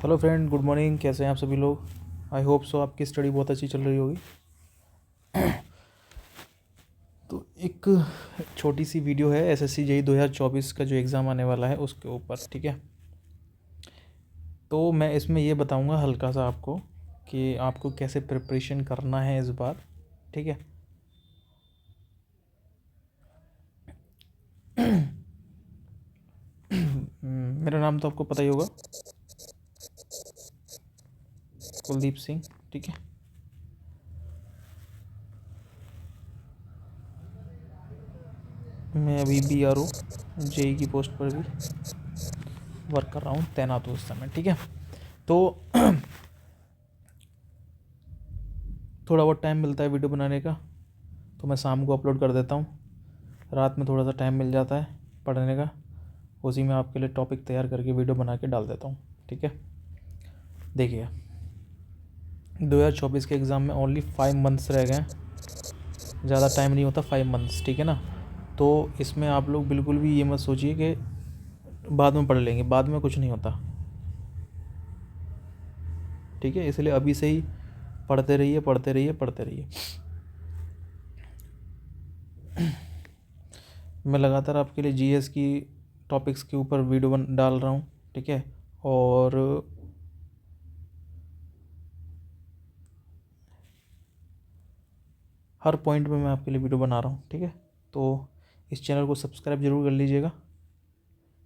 Hello friend, good morning. कैसे हैं आप सभी लोग? आई होप सो आपकी स्टडी बहुत अच्छी चल रही होगी। तो एक छोटी सी वीडियो है एसएससी जेई 2024 का जो एग्ज़ाम आने वाला है उसके ऊपर, ठीक है। तो मैं इसमें ये बताऊंगा हल्का सा आपको कि आपको कैसे प्रिपरेशन करना है इस बार, ठीक है। मेरा नाम तो आपको पता ही होगा, कुलदीप सिंह, ठीक है। मैं अभी BRO जेई की पोस्ट पर भी वर्क कर रहा हूँ, तैनात हूँ उस समय, ठीक है। तो थोड़ा बहुत टाइम मिलता है वीडियो बनाने का, तो मैं शाम को अपलोड कर देता हूँ। रात में थोड़ा सा टाइम मिल जाता है पढ़ने का, उसी में आपके लिए टॉपिक तैयार करके वीडियो बना के डाल देता हूँ, ठीक है। देखिए, 2024 के एग्ज़ाम में ओनली 5 मंथ्स रह गए हैं, ज़्यादा टाइम नहीं होता, 5 मंथ्स, ठीक है ना। तो इसमें आप लोग बिल्कुल भी ये मत सोचिए कि बाद में पढ़ लेंगे, बाद में कुछ नहीं होता, ठीक है। इसलिए अभी से ही पढ़ते रहिए, पढ़ते रहिए, पढ़ते रहिए। मैं लगातार आपके लिए जीएस की टॉपिक्स के ऊपर वीडियो डाल रहा हूँ, ठीक है। और हर पॉइंट में मैं आपके लिए वीडियो बना रहा हूँ, ठीक है। तो इस चैनल को सब्सक्राइब ज़रूर कर लीजिएगा,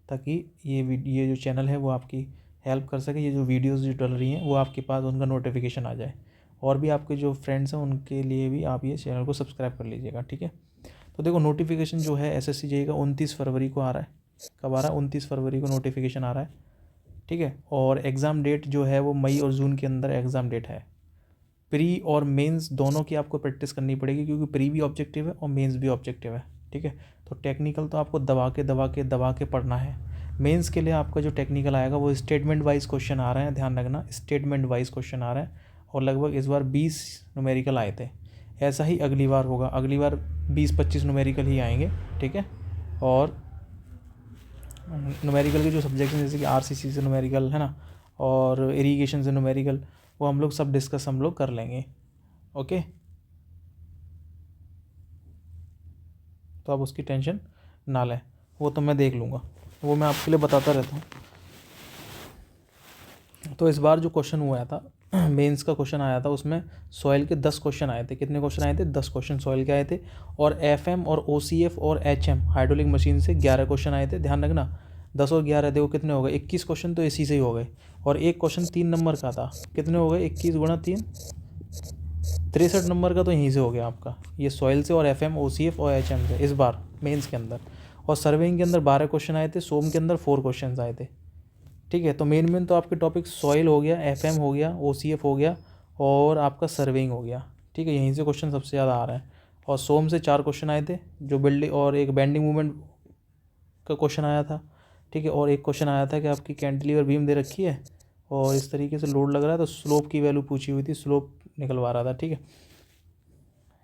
ताकि ये जो चैनल है वो आपकी हेल्प कर सके। ये जो वीडियोस जो डल रही हैं वो आपके पास उनका नोटिफिकेशन आ जाए, और भी आपके जो फ्रेंड्स हैं उनके लिए भी आप ये चैनल को सब्सक्राइब कर लीजिएगा, ठीक है। तो देखो, नोटिफिकेशन जो है एसएससी जेई का 29 फरवरी को आ रहा है। कब आ रहा है? 29 फरवरी को नोटिफिकेशन आ रहा है, ठीक है। और एग्ज़ाम डेट जो है वो मई और जून के अंदर एग्ज़ाम डेट है। प्री और मेंस दोनों की आपको प्रैक्टिस करनी पड़ेगी, क्योंकि प्री भी ऑब्जेक्टिव है और मेंस भी ऑब्जेक्टिव है, ठीक है। तो टेक्निकल तो आपको दबा के पढ़ना है। मेंस के लिए आपका जो टेक्निकल आएगा वो स्टेटमेंट वाइज क्वेश्चन आ रहे हैं, ध्यान रखना, स्टेटमेंट वाइज क्वेश्चन आ रहे हैं। और लगभग इस बार 20 न्यूमेरिकल आए थे। ऐसा ही अगली बार होगा, अगली बार 20-25 न्यूमेरिकल ही आएंगे, ठीक है। और न्यूमेरिकल के जो सब्जेक्ट हैं, जैसे कि आरसीसी से न्यूमेरिकल है ना, और इरीगेशन से न्यूमेरिकल, वो हम लोग सब डिस्कस हम लोग कर लेंगे, ओके। तो आप उसकी टेंशन ना लें, वो तो मैं देख लूँगा, वो मैं आपके लिए बताता रहता हूँ। तो इस बार जो क्वेश्चन हुआ था, मेंस का क्वेश्चन आया था, उसमें सॉइल के 10 क्वेश्चन आए थे। कितने क्वेश्चन आए थे? 10 क्वेश्चन सॉइल के आए थे। और एफएम और ओसीएफ और एचएम हाइड्रोलिक मशीन से 11 क्वेश्चन आए थे। ध्यान रखना, 10 और 11 देखो कितने हो गए, 21 क्वेश्चन तो इसी से ही हो गए। और एक क्वेश्चन 3 नंबर का था, कितने हो गए? 21 गुणा 3, 63 नंबर का तो यहीं से हो गया आपका, ये सॉइल से और एफएम ओसीएफ और एचएम से इस बार मेंस के अंदर। और सर्वेइंग के अंदर 12 क्वेश्चन आए थे, सोम के अंदर 4 क्वेश्चन आए थे, ठीक है। तो मेन तो आपके टॉपिक सॉइल हो गया, एफएम हो गया, ओसीएफ हो गया, और आपका सर्वेइंग हो गया, ठीक है। यहीं से क्वेश्चन सबसे ज़्यादा आ रहे हैं। और सोम से 4 क्वेश्चन आए थे, जो बिल्डिंग और एक बेंडिंग मूवमेंट का क्वेश्चन आया था, ठीक है। और एक क्वेश्चन आया था कि आपकी कैंटिलीवर बीम दे रखी है और इस तरीके से लोड लग रहा है, तो स्लोप की वैल्यू पूछी हुई थी, स्लोप निकलवा रहा था, ठीक है।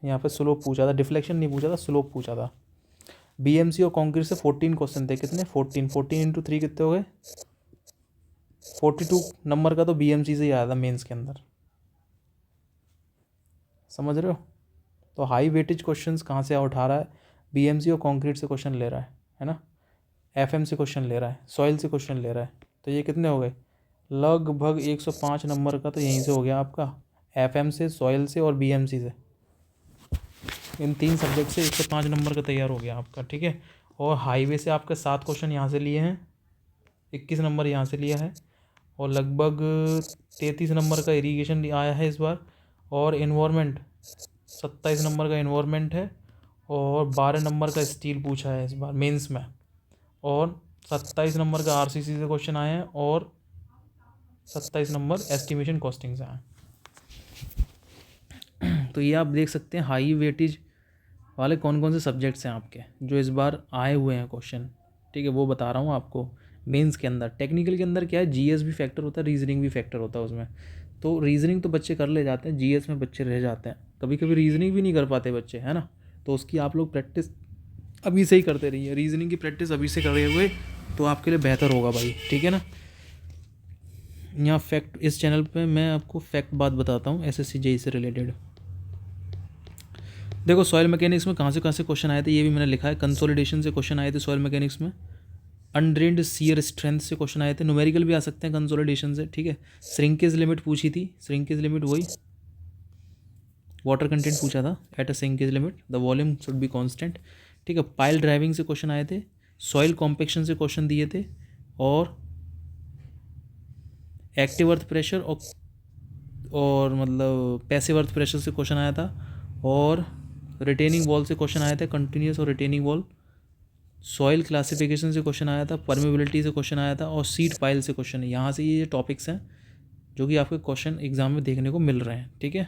यहाँ पे स्लोप पूछा था, डिफ्लेक्शन नहीं पूछा था, स्लोप पूछा था। बीएमसी और कंक्रीट से 14 क्वेश्चन थे। कितने? 14 14 इंटू 3 कितने हो गए? 42 नंबर का तो बीएमसी से ही आया था मेंस के अंदर, समझ रहे हो। तो हाई वेटेज क्वेश्चंस कहाँ से उठा रहा है? बीएमसी और कंक्रीट से क्वेश्चन ले रहा है ना, एफएम से क्वेश्चन ले रहा है, सॉइल से क्वेश्चन ले रहा है। तो ये कितने हो गए? लगभग 105 नंबर का तो यहीं से हो गया आपका, एफएम से, सॉइल से और बीएमसी से। इन 3 सब्जेक्ट से 105 नंबर का तैयार हो गया आपका, ठीक है। और हाईवे से आपके 7 क्वेश्चन यहाँ से लिए हैं, 21 नंबर यहाँ से लिया है। और लगभग 33 नंबर का इरीगेशन आया है इस बार। और इन्वायरमेंट 27 नंबर का इन्वायरमेंट है। और 12 नंबर का स्टील पूछा है इस बार मेंस में। और 27 नंबर का आरसीसी से क्वेश्चन आए हैं। और 27 नंबर एस्टिमेशन कॉस्टिंग से आए हैं। तो ये आप देख सकते हैं हाई वेटेज वाले कौन कौन से सब्जेक्ट्स हैं आपके जो इस बार आए हुए हैं क्वेश्चन, ठीक है। वो बता रहा हूँ आपको। मेंस के अंदर, टेक्निकल के अंदर क्या है, जीएस भी फैक्टर होता है, रीजनिंग भी फैक्टर होता है उसमें। तो रीजनिंग तो बच्चे कर ले जाते हैं, जीएस में बच्चे रह जाते हैं, कभी कभी रीजनिंग भी नहीं कर पाते बच्चे, है ना। तो उसकी आप लोग प्रैक्टिस अभी से ही करते रहिए, रीजनिंग की प्रैक्टिस अभी से करे हुए तो आपके लिए बेहतर होगा भाई, ठीक है ना। यहाँ फैक्ट, इस चैनल पे मैं आपको फैक्ट बात बताता हूँ एसएससी जेई से रिलेटेड। देखो सॉइल मैकेनिक्स में कहाँ से क्वेश्चन आए थे ये भी मैंने लिखा है। कंसोलिडेशन से क्वेश्चन आए थे सॉइल मैकेनिक्स में। अनड्रेन्ड सीयर स्ट्रेंथ से क्वेश्चन आए थे। न्यूमेरिकल भी आ सकते हैं कंसोलिडेशन से, ठीक है। श्रिंकेज लिमिट पूछी थी, श्रिंकेज लिमिट वही वाटर कंटेंट पूछा था। At a shrinkage limit the volume should be constant, ठीक है। पाइल ड्राइविंग से क्वेश्चन आए थे। सॉइल कॉम्पेक्शन से क्वेश्चन दिए थे। और एक्टिव अर्थ प्रेशर और मतलब पैसिव अर्थ प्रेशर से क्वेश्चन आया था। और रिटेनिंग वॉल से क्वेश्चन आया था, कंटिन्यूस और रिटेनिंग वॉल। सॉइल क्लासिफिकेशन से क्वेश्चन आया था। परमेबिलिटी से क्वेश्चन आया था। और सीड पाइल से क्वेश्चन है। यहाँ से ये टॉपिक्स हैं जो कि आपके क्वेश्चन एग्जाम में देखने को मिल रहे हैं, ठीक है।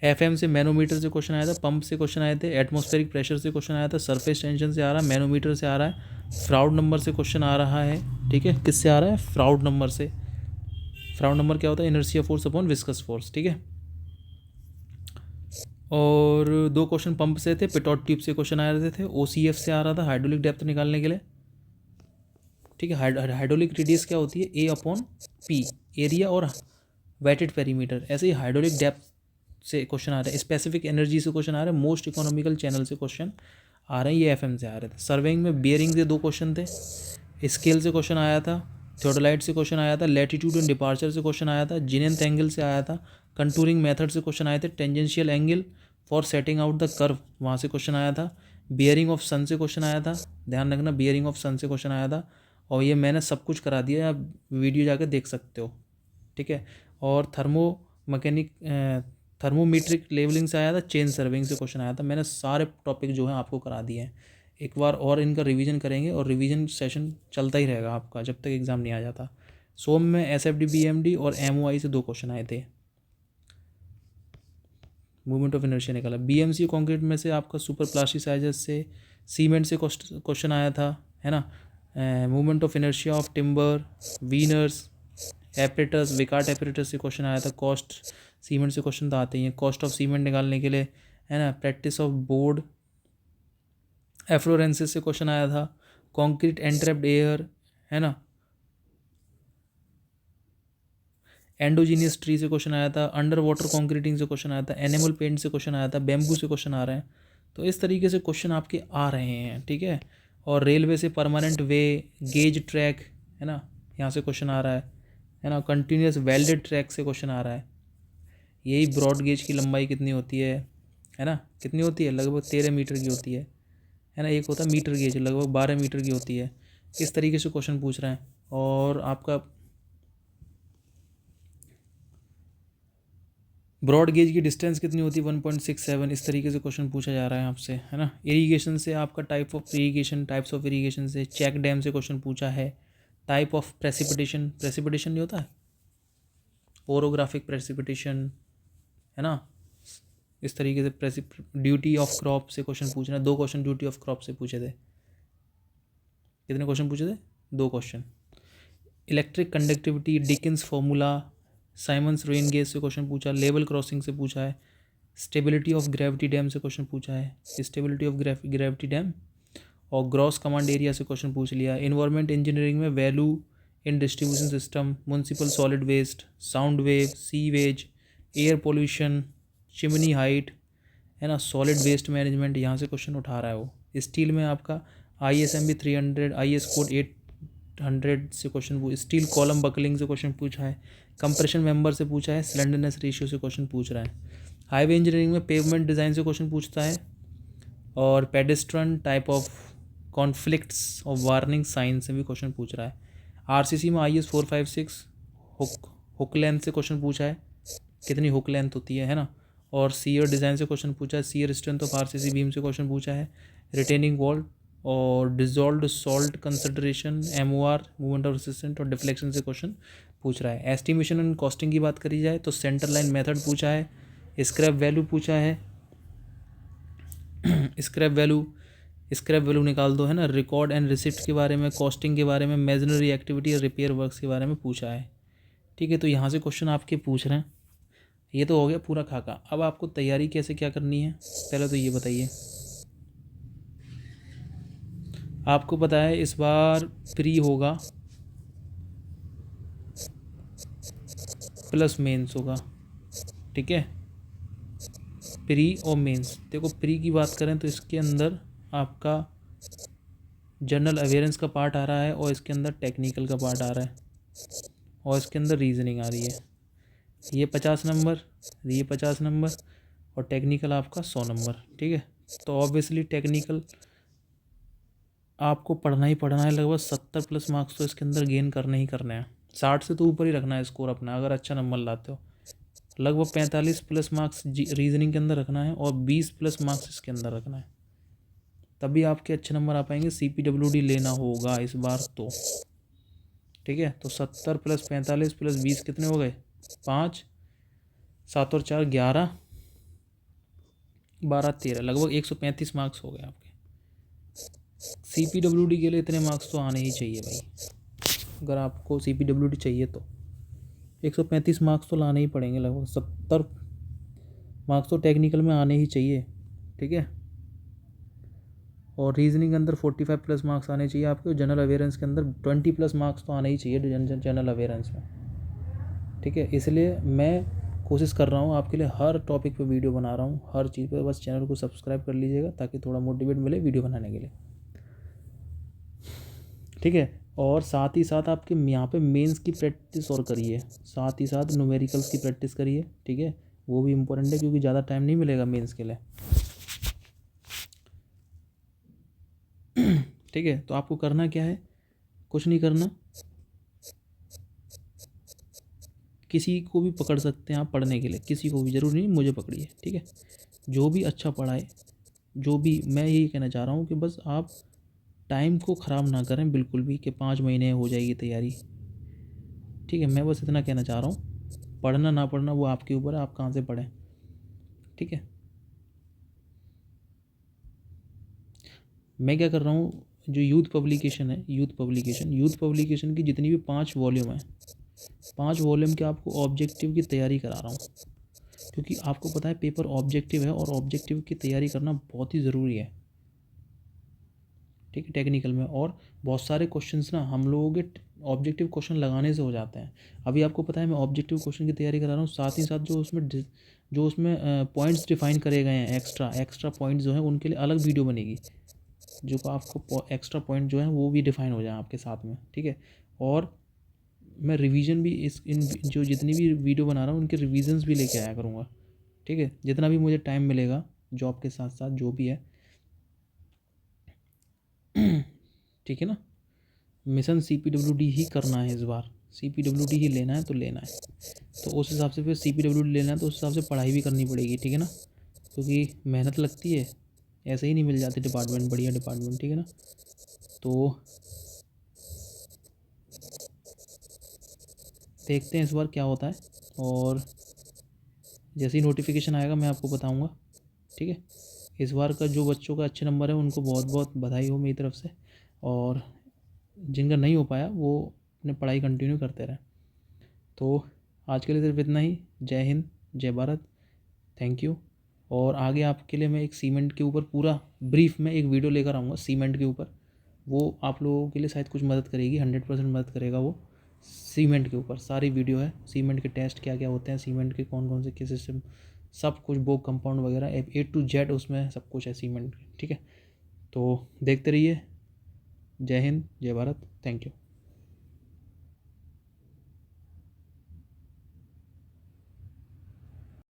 एफएम से मैनोमीटर से क्वेश्चन आया था। पंप से क्वेश्चन आए थे। एटमॉस्फेरिक प्रेशर से क्वेश्चन आया था। सरफेस टेंशन से आ रहा है। मैनोमीटर से आ रहा है। फ्राउड नंबर से क्वेश्चन आ रहा है, ठीक है। किससे आ रहा है? फ्राउड नंबर से। फ्राउड नंबर क्या होता है? Inertia force upon viscous force, ठीक है। और 2 क्वेश्चन पंप से थे। पिटॉट ट्यूब से क्वेश्चन आ रहे थे। ओसीएफ से आ रहा था हाइड्रोलिक डेप्थ निकालने के लिए, ठीक है। हाइड्रोलिक रेडियस क्या होती है? ए अपॉन पी, एरिया और वेटेड पेरीमीटर। ऐसे ही हाइड्रोलिक डेप्थ से क्वेश्चन आ रहे हैं। स्पेसिफिक एनर्जी से क्वेश्चन आ रहे हैं। मोस्ट इकोनॉमिकल चैनल से क्वेश्चन आ रहे हैं। ये एफएम से आ रहे थे। सर्वेइंग में बियरिंग से 2 क्वेश्चन थे। स्केल से क्वेश्चन आया था। थियोडोलाइट से क्वेश्चन आया था। लैटिट्यूड एंड डिपार्चर से क्वेश्चन आया था। जिनेंथ एंगल से आया था। कंटूरिंग मेथड से क्वेश्चन आए थे। Tangential angle for setting out the curve, वहाँ से क्वेश्चन आया था। बियरिंग ऑफ सन से क्वेश्चन आया था। ध्यान रखना, बियरिंग ऑफ सन से क्वेश्चन आया था। और ये मैंने सब कुछ करा दिया, आप वीडियो जाकर देख सकते हो, ठीक है। और थर्मोमीट्रिक लेवलिंग से आया था। चेन सर्विंग से क्वेश्चन आया था। मैंने सारे टॉपिक जो हैं आपको करा दिए हैं। एक बार और इनका रिवीजन करेंगे और रिवीजन सेशन चलता ही रहेगा आपका जब तक एग्ज़ाम नहीं आ जाता। सोम में एसएफडी बीएमडी और एमओआई से 2 क्वेश्चन आए थे। मूवमेंट ऑफ इनर्शिया निकाला। बीएमसी कंक्रीट में से आपका सुपर प्लास्टिसाइजर से, सीमेंट से क्वेश्चन आया था, है ना। Movement of inertia of timber, veneers, apparatus, Vicat apparatus से क्वेश्चन आया था। कॉस्ट सीमेंट से क्वेश्चन तो आते ही हैं। कॉस्ट ऑफ सीमेंट निकालने के लिए, है ना। प्रैक्टिस ऑफ बोर्ड एफ्लोरेंसिस से क्वेश्चन आया था। कंक्रीट एंट्रैप्ड एयर, है ना। एंडोजीनियस ट्री से क्वेश्चन आया था। अंडर वाटर कॉन्क्रीटिंग से क्वेश्चन आया था। एनिमल पेंट से क्वेश्चन आया था। बैम्बू से क्वेश्चन आ रहे हैं। तो इस तरीके से क्वेश्चन आपके आ रहे हैं, ठीक है। और रेलवे से परमानेंट वे, गेज ट्रैक, है ना, यहाँ से क्वेश्चन आ रहा है ना। कंटिन्यूस वेल्डेड ट्रैक से क्वेश्चन आ रहा है। यही ब्रॉड गेज की लंबाई कितनी होती है ना, कितनी होती है? लगभग 13 मीटर की होती है ना। एक होता है मीटर गेज, लगभग 12 मीटर की होती है। इस तरीके से क्वेश्चन पूछ रहे हैं। और आपका ब्रॉड गेज की डिस्टेंस कितनी होती है? 1.67। इस तरीके से क्वेश्चन पूछा जा रहा है आपसे, है ना। इरीगेशन से आपका टाइप्स ऑफ इरीगेशन से, चेक डैम से क्वेश्चन पूछा है। टाइप ऑफ प्रेसिपिटेशन नहीं होता है, ओरोग्राफिक प्रेसिपिटेशन, है ना। इस तरीके से ड्यूटी ऑफ क्रॉप से क्वेश्चन पूछना है। 2 क्वेश्चन ड्यूटी ऑफ क्रॉप से पूछे थे। कितने क्वेश्चन पूछे थे? 2 question. Electric conductivity, Dickens formula, Symons rain gauge से क्वेश्चन पूछा। लेवल क्रॉसिंग से पूछा है। स्टेबिलिटी ऑफ ग्रेविटी डैम से क्वेश्चन पूछा है। स्टेबिलिटी ऑफ ग्रेविटी डैम और ग्रॉस कमांड एरिया से क्वेश्चन पूछ लिया। इन्वायरमेंट इंजीनियरिंग में value in distribution system, municipal solid waste, sound wave, sewage, air pollution, chimney height, है ना। सॉलिड वेस्ट मैनेजमेंट, यहाँ से क्वेश्चन उठा रहा है वो। स्टील में आपका ISMB 300, IS कोड 800 से क्वेश्चन स्टील कॉलम बकलिंग से क्वेश्चन पूछा है। कंप्रेशन मेंबर से पूछा है। स्लेंडरनेस रेशियो से क्वेश्चन पूछ रहा है। हाईवे इंजीनियरिंग में पेवमेंट डिज़ाइन से क्वेश्चन पूछता है। और pedestrian type of conflicts of warning sign से भी क्वेश्चन पूछ रहा है। RCC में IS 456 हुक लेंथ से क्वेश्चन पूछा है, कितनी हुक लेंथ होती है ना। और सीयर डिज़ाइन से क्वेश्चन पूछा है। Shear strength of RCC beam से क्वेश्चन पूछा है। रिटेनिंग वॉल और dissolved salt concentration, MOR, movement of resistant और डिफ्लेक्शन से क्वेश्चन पूछ रहा है। एस्टिमेशन एंड कॉस्टिंग की बात करी जाए तो सेंटर लाइन मेथड पूछा है। स्क्रैप वैल्यू पूछा है। स्क्रैप वैल्यू निकाल दो, है ना। रिकॉर्ड एंड रिसिप्ट के बारे में, कॉस्टिंग के बारे में, मेजनरी एक्टिविटी और रिपेयर वर्क्स के बारे में पूछा है, ठीक है। तो यहाँ से क्वेश्चन आपके पूछ रहे हैं। ये तो हो गया पूरा खाका। अब आपको तैयारी कैसे क्या करनी है, पहले तो ये बताइए। आपको पता है इस बार प्री होगा, प्लस मेंस होगा, ठीक है, प्री और मेंस। देखो प्री की बात करें तो इसके अंदर आपका जनरल अवेयरेंस का पार्ट आ रहा है और इसके अंदर टेक्निकल का पार्ट आ रहा है और इसके अंदर रीजनिंग आ रही है। ये 50 नंबर, ये 50 नंबर और टेक्निकल आपका 100 नंबर, ठीक है। तो ऑब्वियसली टेक्निकल आपको पढ़ना ही पढ़ना है, लगभग 70 प्लस मार्क्स तो इसके अंदर गेन करने ही करने हैं। 60 से तो ऊपर ही रखना है स्कोर अपना, अगर अच्छा नंबर लाते हो। लगभग 45 प्लस मार्क्स रीजनिंग के अंदर रखना है और 20 प्लस मार्क्स इसके अंदर रखना है, तभी आपके अच्छे नंबर आ पाएंगे। CPWD लेना होगा इस बार तो, ठीक है। तो 70 प्लस 45 प्लस 20 कितने हो गए? 5, 7 और 4 11, 12 13, लगभग 135 मार्क्स हो गए आपके। CPWD के लिए इतने मार्क्स तो आने ही चाहिए भाई, अगर आपको CPWD चाहिए तो 135 मार्क्स तो लाने ही पड़ेंगे। लगभग 70 मार्क्स तो टेक्निकल में आने ही चाहिए, ठीक है। और रीजनिंग के अंदर 45 प्लस मार्क्स आने चाहिए आपके। जनरल अवेयरेंस के अंदर 20 प्लस मार्क्स तो आने ही चाहिए जनरल अवेयरेंस में, ठीक है। इसलिए मैं कोशिश कर रहा हूँ आपके लिए, हर टॉपिक पे वीडियो बना रहा हूँ, हर चीज़ पे। बस चैनल को सब्सक्राइब कर लीजिएगा ताकि थोड़ा मोटिवेट मिले वीडियो बनाने के लिए, ठीक है। और साथ ही साथ आपके यहाँ पे मेंस की प्रैक्टिस और करिए, साथ ही साथ न्यूमेरिकल्स की प्रैक्टिस करिए, ठीक है। वो भी इम्पोर्टेंट है क्योंकि ज़्यादा टाइम नहीं मिलेगा मेंस के लिए, ठीक है। तो आपको करना क्या है, कुछ नहीं करना, किसी को भी पकड़ सकते हैं आप पढ़ने के लिए, किसी को भी, ज़रूरी नहीं मुझे पकड़िए, ठीक है। जो भी अच्छा पढ़ाए, जो भी, मैं यही कहना चाह रहा हूँ कि बस आप टाइम को ख़राब ना करें बिल्कुल भी, कि 5 महीने हो जाएगी तैयारी, ठीक है। मैं बस इतना कहना चाह रहा हूँ, पढ़ना ना पढ़ना वो आपके ऊपर है, आप कहाँ से पढ़ें, ठीक है। मैं क्या कर रहा हूँ, जो यूथ पब्लिकेशन है, यूथ पब्लिकेशन की जितनी भी 5 वॉल्यूम है, 5 वॉल्यूम के आपको ऑब्जेक्टिव की तैयारी करा रहा हूँ, क्योंकि आपको पता है पेपर ऑब्जेक्टिव है और ऑब्जेक्टिव की तैयारी करना बहुत ही ज़रूरी है, ठीक है, टेक्निकल में। और बहुत सारे क्वेश्चंस ना हम लोगों के ऑब्जेक्टिव क्वेश्चन लगाने से हो जाते हैं। अभी आपको पता है मैं ऑब्जेक्टिव क्वेश्चन की तैयारी करा रहा हूँ, साथ ही साथ जो उसमें पॉइंट्स डिफाइन करे गए हैं, एक्स्ट्रा पॉइंट्स जो हैं उनके लिए अलग वीडियो बनेगी, जो आपको एक्स्ट्रा पॉइंट जो है वो भी डिफाइन हो जाए आपके साथ में, ठीक है। और मैं रिवीजन भी इन जो जितनी भी वीडियो बना रहा हूँ उनके रिविजन्स भी लेके आया करूँगा, ठीक है, जितना भी मुझे टाइम मिलेगा जॉब के साथ साथ, जो भी है, ठीक है ना। मिशन CPWD ही करना है इस बार, CPWD ही लेना है तो लेना है, तो उस हिसाब से फिर CPWD लेना है तो उस हिसाब से पढ़ाई भी करनी पड़ेगी, ठीक है ना, क्योंकि मेहनत लगती है, ऐसे ही नहीं मिल जाती डिपार्टमेंट, बढ़िया डिपार्टमेंट, ठीक है ना। तो देखते हैं इस बार क्या होता है, और जैसे ही नोटिफिकेशन आएगा मैं आपको बताऊंगा, ठीक है। इस बार का जो बच्चों का अच्छे नंबर है उनको बहुत बहुत बधाई हो मेरी तरफ से, और जिनका नहीं हो पाया वो अपने पढ़ाई कंटिन्यू करते रहें। तो आज के लिए सिर्फ इतना ही। जय हिंद, जय भारत, थैंक यू। और आगे आपके लिए मैं एक सीमेंट के ऊपर पूरा ब्रीफ में एक वीडियो लेकर आऊँगा सीमेंट के ऊपर, वो आप लोगों के लिए शायद कुछ मदद करेगी, 100% मदद करेगा वो। सीमेंट के ऊपर सारी वीडियो है, सीमेंट के टेस्ट क्या क्या होते हैं, सीमेंट के कौन कौन से किस सिस्टम, सब कुछ, बोक कंपाउंड वगैरह A to Z उसमें सब कुछ है सीमेंट, ठीक है। तो देखते रहिए। जय हिंद, जय भारत, थैंक यू।